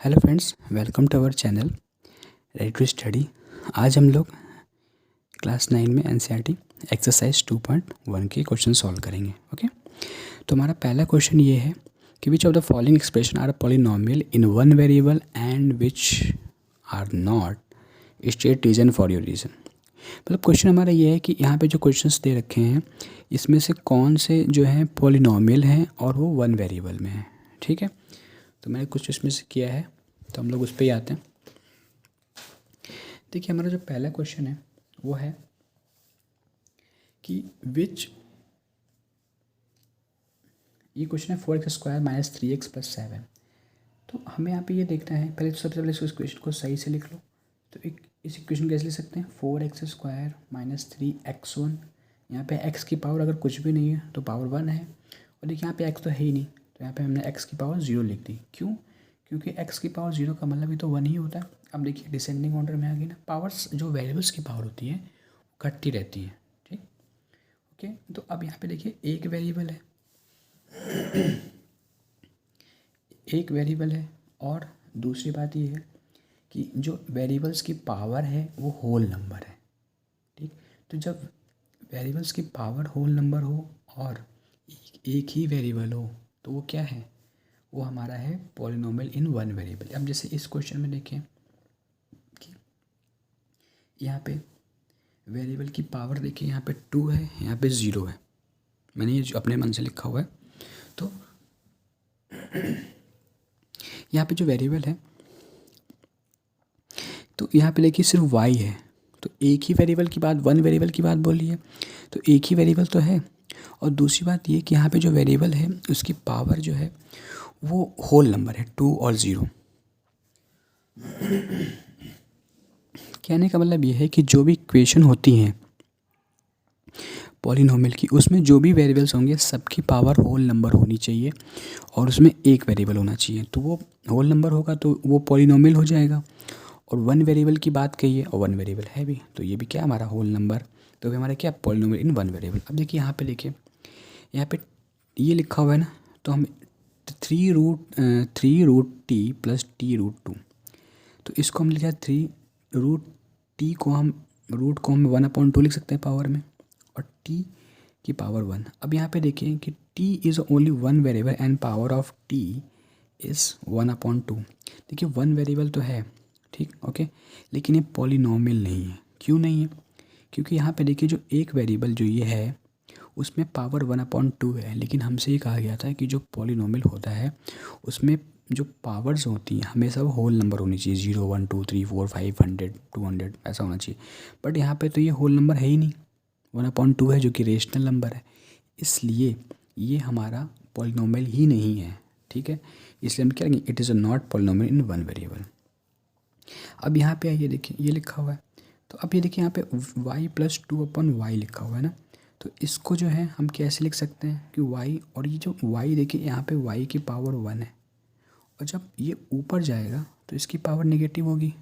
Hello friends, welcome to our channel ready to study. आज हम लोग क्लास 9 में एनसीईआरटी एक्सरसाइज 2.1 के क्वेश्चन सॉल्व करेंगे। ओके, तो हमारा पहला क्वेश्चन ये है कि which of the following expression are polynomial in one variable and which are not, state reason for your reason. मतलब क्वेश्चन हमारा ये है कि यहाँ पे जो क्वेश्चंस दे रखे हैं इसमें से कौन से जो हैं पॉलिनोमियल हैं और वो वन वेरिएबल में है। ठीक है, तो मैंने कुछ इसमें से किया है, तो हम लोग उस पर ही आते हैं। देखिए, हमारा जो पहला क्वेश्चन है वो है कि विच, ये क्वेश्चन है 4x² - 3x + 7। तो हमें यहाँ पे ये देखना है, पहले तो सबसे पहले इस क्वेश्चन को सही से लिख लो। तो एक इस इक्वेशन कैसे लिख सकते हैं, 4x² - 3x1। यहाँ पे x की पावर अगर कुछ भी नहीं है तो पावर 1 है, और देखिए यहाँ पे x तो है ही नहीं, तो यहाँ पे हमने x की पावर 0 लिख दी। क्यों? क्योंकि x की पावर 0 का मतलब ही तो 1 ही होता है। अब देखिए डिसेंडिंग ऑर्डर में आ गई ना, पावर्स जो वेरिएबल्स की पावर होती है वो घटती रहती है। ठीक, ओके। तो अब यहाँ पे देखिए एक वेरिएबल है, एक वेरिएबल है, और दूसरी बात ये है कि जो वेरिएबल्स की पावर है वो होल नंबर है। ठीक, तो जब वेरिएबल्स की पावर होल नंबर हो और एक ही वेरिएबल हो तो वो क्या है, वो हमारा है पॉलिनोमियल इन वन वेरिएबल। अब जैसे इस क्वेश्चन में देखें कि यहाँ पे वेरिएबल की पावर देखिए, यहाँ पे 2 है, यहाँ पे 0 है। मैंने ये अपने मन से लिखा हुआ है। तो यहाँ पे जो वेरिएबल है, तो यहाँ पे देखिए सिर्फ y है, तो एक ही वेरिएबल की बात, वन वेरिएबल की बात बोल रही है, तो एक ही वेरिएबल तो है। और दूसरी बात ये कि यहाँ पे जो वेरिएबल है उसकी पावर जो है वो होल नंबर है, 2 और 0। कहने का मतलब ये है कि जो भी इक्वेशन होती हैं पॉलिनोमियल की, उसमें जो भी वेरिएबल्स होंगे सबकी पावर होल नंबर होनी चाहिए और उसमें एक वेरिएबल होना चाहिए। तो वो होल नंबर होगा तो वो पॉलिनोमियल हो जाएगा। और वन वेरिएबल की बात कही है और वन वेरिएबल है भी, तो ये भी क्या हमारा होल नंबर, तो भी हमारा क्या पॉलिनोमियल इन वन वेरिएबल। अब देखिए यहाँ पे देखिए, यहाँ पे ये लिखा हुआ है ना, तो हम 3√t + t√2, तो इसको हम लिखा 3√t को हम रूट को हम 1/2 लिख सकते हैं पावर में, और t की पावर 1। अब यहाँ पे देखिए कि t is only one variable and power of t is 1/2। देखिए वन वेरिएबल तो है, ठीक, ओके, लेकिन ये पॉलिनोमियल नहीं है। क्यों नहीं है? क्योंकि यहाँ पे देखिए जो एक वेरिएबल जो ये है उसमें पावर 1/2 है, लेकिन हमसे ये कहा गया था कि जो पॉलिनोमियल होता है उसमें जो पावर्स होती हैं हमेशा वो होल नंबर होनी चाहिए, 0 1 2 3 4 5 100 200 ऐसा होना चाहिए। बट यहाँ पे तो ये होल नंबर है ही नहीं, 1/2 है जो कि रेशनल नंबर है, इसलिए ये हमारा पॉलिनोमियल ही नहीं है। ठीक है, इसलिए हम क्या करेंगे, it is a not polynomial in one variable. अब यहाँ पे आइए, देखिए ये लिखा हुआ है, तो अब ये देखिए यहाँ पे y + 2/y लिखा हुआ है ना, तो इसको जो है हम कैसे लिख सकते हैं कि y, और ये जो y देखिए यहाँ पे y की पावर 1 है, और जब ये ऊपर जाएगा तो इसकी पावर नेगेटिव होगी।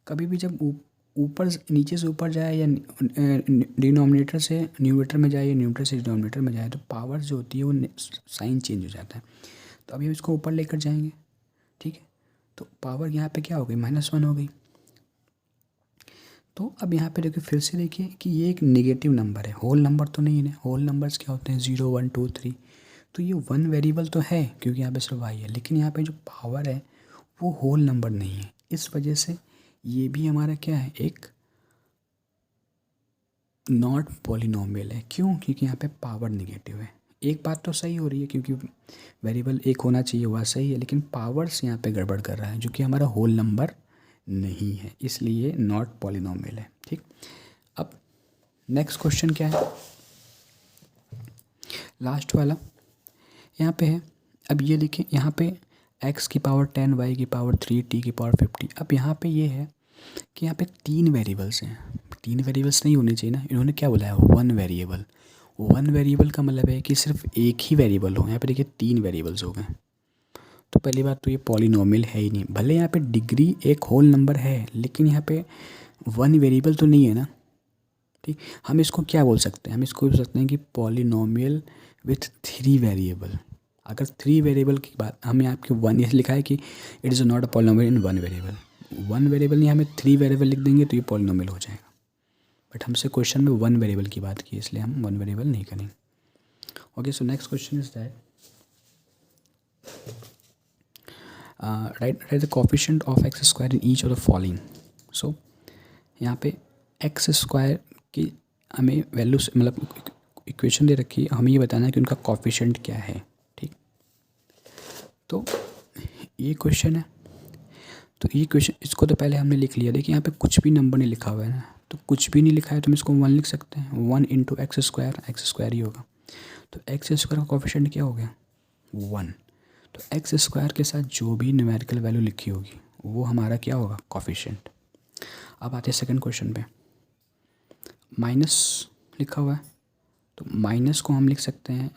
कभी भी जब ऊपर नीचे से ऊपर जाए या डिनोमिनेटर से न्यूमरेटर में जाए या न्यूमरेटर से डिनोमिनेटर में जाए तो पावर जो होती है वो साइन चेंज हो जाता है। तो अभी हम इसको ऊपर लेकर जाएंगे, ठीक है, तो पावर यहाँ पे क्या हो गई, -1 हो गई। तो अब यहाँ पे देखिए फिर से देखिए कि ये एक नेगेटिव नंबर है, होल नंबर तो नहीं है। होल नंबर्स क्या होते हैं, 0 1 2 3। तो ये वन वेरिएबल तो है क्योंकि यहाँ पे सिर्फ y है, लेकिन यहाँ पे जो पावर है वो होल नंबर नहीं है। इस वजह से ये भी हमारा क्या है, एक नॉट पॉलिनोमियल है। क्यों? क्योंकि यहाँ पे पावर नेगेटिव है। एक बात तो सही हो रही है क्योंकि वेरिएबल एक होना चाहिए, वह सही है, लेकिन पावर्स यहाँ पे गड़बड़ कर रहा है जो कि हमारा होल नंबर नहीं है, इसलिए नॉट पॉलिनोमियल है। ठीक, अब नेक्स्ट क्वेश्चन क्या है, लास्ट वाला यहाँ पे है। अब ये देखिए यहाँ पे x की पावर 10, y की पावर 3, t की पावर 50। अब यहाँ पे ये है कि यहाँ पे 3 वेरिएबल्स हैं, 3 वेरिएबल्स नहीं होने चाहिए ना, इन्होंने क्या बोला है, वन वेरिएबल। वन वेरिएबल का मतलब है कि सिर्फ एक ही वेरिएबल हो। यहाँ पे देखिए 3 वेरिएबल्स हो गए, तो पहली बात तो ये पॉलिनोमियल है ही नहीं। भले यहाँ पे डिग्री एक होल नंबर है, लेकिन यहाँ पे वन वेरिएबल तो नहीं है ना। ठीक, हम इसको क्या बोल सकते हैं, हम इसको बोल सकते हैं कि पॉलिनोमियल विथ 3 वेरिएबल। अगर 3 वेरिएबल की बात, हमें आपके 1 इसलिए लिखा है कि it is not a polynomial in 1 variable. 1 variable नहीं, हमें 3 वेरिएबल लिख देंगे तो ये पॉलिनोमियल हो जाएगा। बट हमसे क्वेश्चन में 1 वेरिएबल की बात की, इसलिए हम 1 वेरिएबल नहीं करेंगे। Okay, so next question is that right the coefficient of x square in each of the following. So यहाँ पे एक्स स्क्वायर की हमें वैल्यूज मतलब इक्वेशन दे रखी है, हमें ये बताना है कि उनका कोफिशिएंट क्या है। ठीक, तो ये क्वेश्चन है, तो ये क्वेश्चन इसको तो पहले हमने लिख लिया। देखिए यहाँ पे कुछ भी नंबर नहीं लिखा हुआ है ना, तो कुछ भी नहीं लिखा है तो हम इसको 1 लिख सकते हैं। 1 इंटू एक्स स्क्वायर ही होगा। तो एक्स स्क्वायर का कोफिशिएंट क्या हो गया 1। तो एक्स स्क्वायर के साथ जो भी न्यूमेरिकल वैल्यू लिखी होगी वो हमारा क्या होगा कोफिशिएंट। अब आते हैं सेकंड क्वेश्चन पे, माइनस लिखा हुआ है, तो माइनस को हम लिख सकते हैं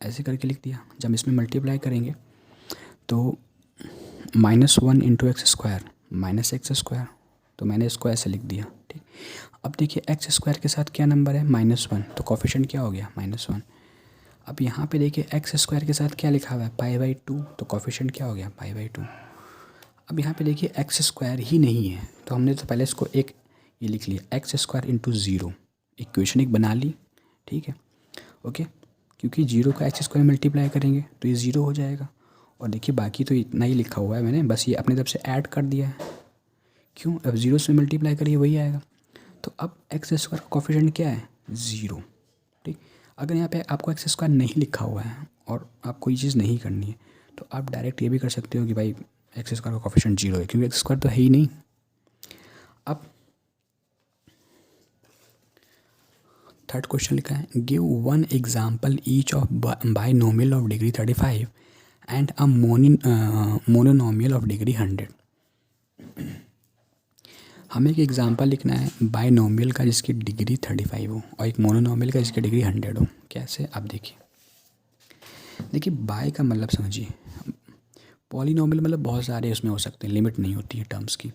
ऐसे करके लिख दिया। जब हम इसमें मल्टीप्लाई करेंगे तो -1 into x square minus x square, तो मैंने इसको ऐसे लिख दिया। ठीक, अब देखिए एक्स स्क्वायर के साथ क्या नंबर है -1, तो कोफिशिएंट क्या हो गया -1। अब यहाँ पे देखिए एक्स स्क्वायर के साथ क्या लिखा हुआ है π/2, तो कोफिशिएंट क्या हो गया π/2। अब यहाँ पे देखिए एक्स स्क्वायर ही नहीं है, तो हमने तो पहले इसको एक ये लिख लिया एक्स स्क्वायर इंटू 0, इक्वेशन एक बना ली। ठीक है, ओके, क्योंकि 0 का एक्स स्क्वायर मल्टीप्लाई करेंगे तो ये 0 हो जाएगा। और देखिए बाकी तो इतना ही लिखा हुआ है, मैंने बस ये अपनी तरफ से ऐड कर दिया है। क्यों, अब 0 से मल्टीप्लाई करिए वही आएगा। तो अब एक्स स्क्वायर का कोफिशिएंट क्या है 0। ठीक, अगर यहाँ पे आपको एक्स स्क्वायर नहीं लिखा हुआ है और आपको ये चीज़ नहीं करनी है तो आप डायरेक्ट ये भी कर सकते हो कि भाई एक्स स्क्वायर का कोफिशिएंट 0 है, क्योंकि एक्स स्क्वायर तो है ही नहीं। अब थर्ड क्वेश्चन लिखा है, give 1 example each of binomial of degree 35 and a monomial of degree 100। हमें एक एग्जाम्पल लिखना है बाइनोमियल का जिसकी डिग्री 35 हो और एक मोनोनोमियल का जिसकी डिग्री 100 हो। कैसे, आप देखिए बाय का मतलब समझिए, पॉलिनोमियल मतलब बहुत सारे उसमें हो सकते हैं, लिमिट नहीं होती है टर्म्स की।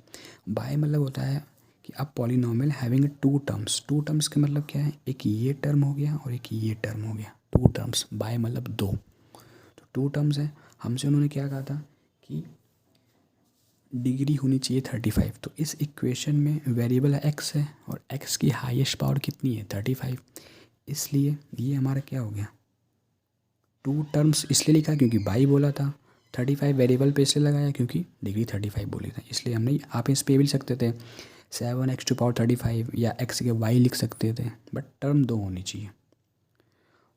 बाय मतलब होता है कि अब पॉलिनोमियल हैविंग 2 टर्म्स। 2 टर्म्स का मतलब क्या है, एक ये टर्म हो गया और एक ये टर्म हो गया, 2 टर्म्स। बाय मतलब 2, तो 2 टर्म्स है। हमसे उन्होंने क्या कहा था कि डिग्री होनी चाहिए 35। तो इस इक्वेशन में वेरिएबल एक्स है और एक्स की हाईएस्ट पावर कितनी है 35, इसलिए ये हमारा क्या हो गया 2 टर्म्स। इसलिए लिखा क्योंकि बाई बोला था, 35 वेरिएबल पे इसलिए लगाया क्योंकि डिग्री 35 बोली था, इसलिए हमने। आप इस पे भी लिख सकते थे 7x⁵, या x के y लिख सकते थे, बट टर्म 2 होनी चाहिए।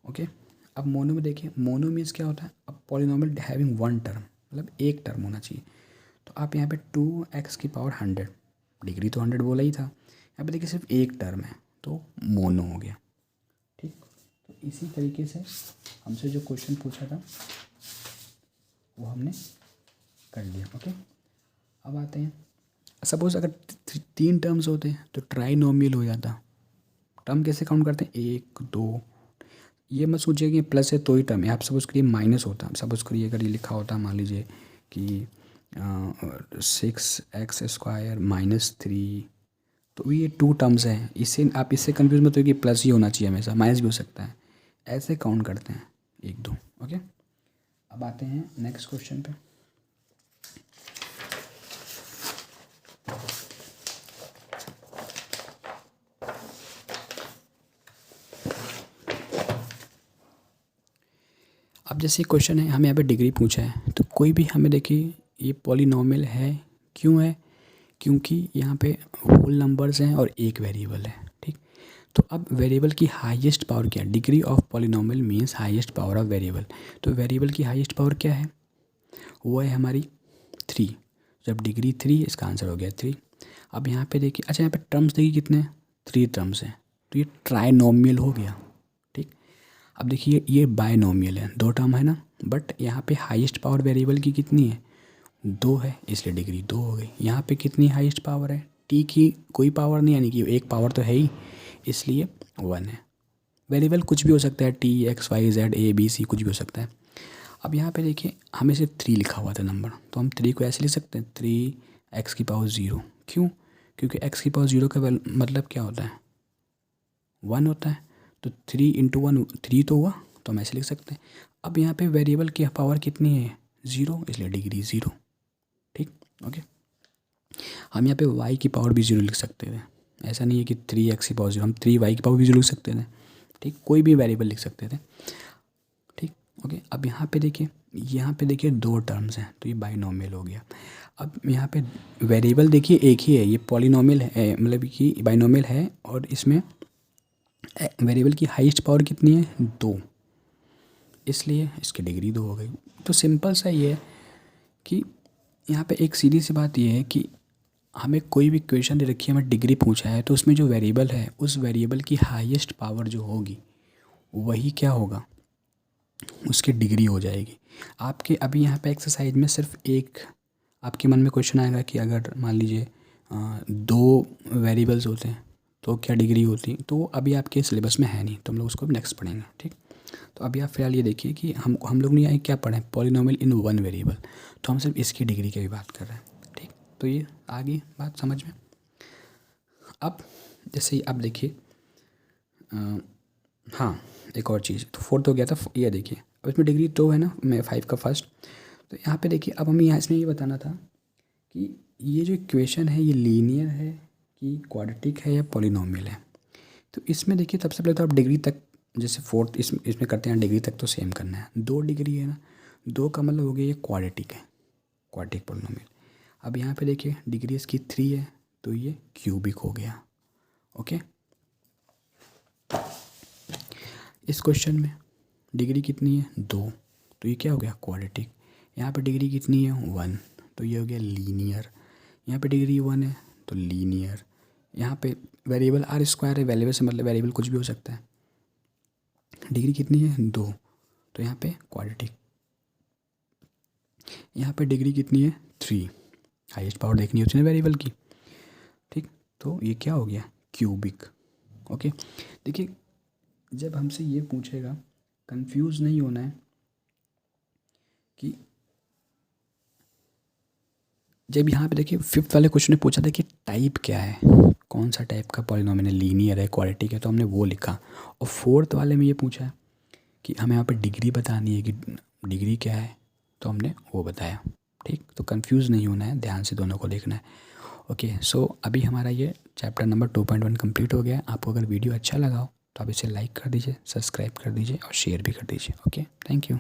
ओके, अब मोनो में देखिए, मोनो मीन्स क्या होता है, अब पॉलिनोमियल हैविंग 1 टर्म मतलब एक टर्म होना चाहिए। तो आप यहाँ पे 2x⁻100, डिग्री तो 100 बोला ही था, यहाँ पे देखिए सिर्फ एक टर्म है तो मोनो हो गया। ठीक, तो इसी तरीके से हमसे जो क्वेश्चन पूछा था वो हमने कर लिया। ओके, अब आते हैं, सपोज अगर 3 टर्म्स होते हैं तो ट्राइनोमियल हो जाता। टर्म कैसे काउंट करते हैं 1 2, ये मत सोचिए कि प्लस है तो ही टर्म है। आप सपोज करिए माइनस होता, सपोज करिए अगर ये लिखा होता मान लीजिए कि 6x² -3, तो ये 2 टर्म्स हैं। इससे आप इससे कंफ्यूज मत हो कि प्लस ही होना चाहिए हमेशा, माइनस भी हो सकता है। ऐसे काउंट करते हैं 1 2। ओके, अब आते हैं नेक्स्ट क्वेश्चन पे। अब जैसे क्वेश्चन है, हमें यहाँ पे डिग्री पूछा है, तो कोई भी हमें देखिए ये पॉलिनोमियल है। क्यों है, क्योंकि यहाँ पे होल नंबर्स हैं और एक वेरिएबल है। ठीक, तो अब वेरिएबल की हाईएस्ट पावर क्या है, degree of polynomial means highest power of variable. तो वेरिएबल की हाईएस्ट पावर क्या है, वो है हमारी 3। जब डिग्री 3, इसका आंसर हो गया 3। अब यहाँ पे देखिए, अच्छा यहाँ पे टर्म्स देखिए कितने 3 टर्म्स हैं, तो ये ट्राइनोमियल हो गया। ठीक, अब देखिए ये बाइनोमियल है, 2 टर्म है ना, बट यहाँ पे हाईएस्ट पावर वेरिएबल की कितनी है 2 है, इसलिए डिग्री 2 हो गई। यहाँ पे कितनी हाईएस्ट पावर है, टी की कोई पावर नहीं, यानी कि एक पावर तो है ही, इसलिए 1 है। वेरिएबल कुछ भी हो सकता है, T X Y Z A B C कुछ भी हो सकता है। अब यहाँ पे देखिए हमें सिर्फ 3 लिखा हुआ था नंबर, तो हम 3 को ऐसे लिख सकते हैं 3x⁻0। क्यों, क्योंकि x⁻0 का मतलब क्या होता है 1 होता है, तो 3 × 1 3 तो हुआ, तो हम ऐसे लिख सकते हैं। अब यहाँ पे वेरिएबल की पावर कितनी है 0, इसलिए डिग्री 0। ठीक, ओके। हम यहाँ पे y की पावर भी 0 लिख सकते थे, ऐसा नहीं है कि 3x की पावर 0, हम 3y की पावर भी 0 लिख सकते थे। ठीक, कोई भी वेरिएबल लिख सकते थे। ठीक, ओके। अब यहाँ पे देखिए दो टर्म्स हैं, तो ये बाइनोमियल हो गया। अब यहाँ पे वेरिएबल देखिए एक ही है, ये पॉलिनोमियल है, मतलब कि बाइनोमियल है, और इसमें वेरिएबल की हाईएस्ट पावर कितनी है 2, इसलिए इसकी डिग्री 2 हो गई। तो सिंपल सा ये है कि यहाँ पे एक सीधी सी बात ये है कि हमें कोई भी क्वेश्चन दे रखी है, हमें डिग्री पूछा है, तो उसमें जो वेरिएबल है उस वेरिएबल की हाईएस्ट पावर जो होगी वही क्या होगा, उसकी डिग्री हो जाएगी। आपके अभी यहाँ पे एक्सरसाइज में सिर्फ एक आपके मन में क्वेश्चन आएगा कि अगर मान लीजिए 2 वेरिएबल्स होते हैं तो क्या डिग्री होती, तो अभी आपके सिलेबस में है नहीं, तो हम लोग उसको नेक्स्ट पढ़ेंगे। ठीक, तो अभी आप फिलहाल ये देखिए कि हम लोग ने यहाँ क्या पढ़ा है, पॉलिनोमियल इन वन वेरिएबल, तो हम सिर्फ इसकी डिग्री की भी बात कर रहे हैं। ठीक, तो ये आ गई बात समझ में। अब जैसे ही आप देखिए हाँ, एक और चीज़, तो 4 हो गया था, ये देखिए अब इसमें डिग्री 2 है ना, मैं 5 का फर्स्ट। तो यहाँ पे देखिए अब हमें यहाँ इसमें ये बताना था कि ये जो इक्वेशन है ये लीनियर है कि क्वाड्रेटिक है या पॉलिनोमियल है। तो इसमें देखिए सबसे पहले तो आप डिग्री तक, जैसे 4th इसमें करते हैं डिग्री तक, तो सेम करना है। 2 डिग्री है ना, 2 का मतलब हो गया ये क्वाड्रेटिक है, क्वाड्रेटिक पॉलिनोमियल। अब यहाँ पे देखिए डिग्री इसकी 3 है, तो ये क्यूबिक हो गया। ओके, इस क्वेश्चन में डिग्री कितनी है 2, तो ये क्या हो गया क्वाड्रेटिक। यहाँ पे डिग्री कितनी है 1, तो ये हो गया लीनियर। यहाँ पे डिग्री 1 है तो लीनियर। यहाँ पे वेरिएबल r² है, वेरिएबल से मतलब वेरिएबल कुछ भी हो सकता है। डिग्री कितनी है 2, तो यहाँ पे क्वाड्रेटिक। यहाँ पे डिग्री कितनी है 3, हाईएस्ट पावर देखनी होती है ना वेरिएबल की। ठीक, तो ये क्या हो गया क्यूबिक। ओके, देखिए जब हमसे ये पूछेगा कंफ्यूज नहीं होना है कि जब यहाँ पे देखिए 5th वाले क्वेश्चन ने पूछा था कि टाइप क्या है, कौन सा टाइप का पॉलिनोमियल है, लीनियर है क्वाड्रेटिक है, तो हमने वो लिखा। और 4th वाले में ये पूछा है कि हमें यहाँ पे डिग्री बतानी है कि डिग्री क्या है, तो हमने वो बताया। ठीक, तो कंफ्यूज नहीं होना है, ध्यान से दोनों को देखना है। ओके, सो अभी हमारा ये चैप्टर नंबर 2.1 कंप्लीट हो गया। आपको अगर वीडियो अच्छा लगा हो तो आप इसे लाइक कर दीजिए, सब्सक्राइब कर दीजिए और शेयर भी कर दीजिए। Okay, thank you.